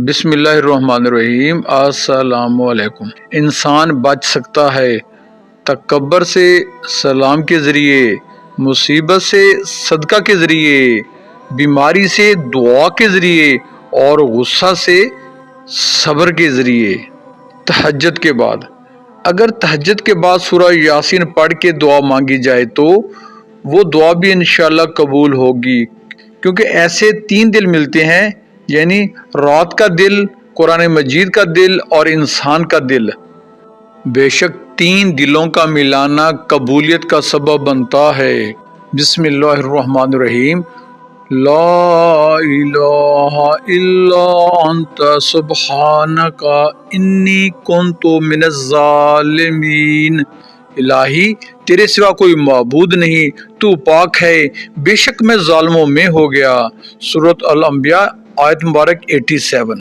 بسم اللہ الرحمن الرحیم۔ السلام علیکم۔ انسان بچ سکتا ہے تکبر سے سلام کے ذریعے، مصیبت سے صدقہ کے ذریعے، بیماری سے دعا کے ذریعے اور غصہ سے صبر کے ذریعے۔ تہجد کے بعد، اگر تہجد کے بعد سورہ یاسین پڑھ کے دعا مانگی جائے تو وہ دعا بھی انشاءاللہ قبول ہوگی، کیونکہ ایسے 3 دل ملتے ہیں، یعنی رات کا دل، قرآن مجید کا دل اور انسان کا دل۔ بے شک 3 دلوں کا ملانا قبولیت کا سبب بنتا ہے۔ بسم اللہ الرحمن الرحیم۔ لا الہ الا انت سبحانک انی کنت من الظالمین۔ الہی تیرے سوا کوئی معبود نہیں، تو پاک ہے، بے شک میں ظالموں میں ہو گیا۔ سورۃ الانبیاء آیت مبارک 87۔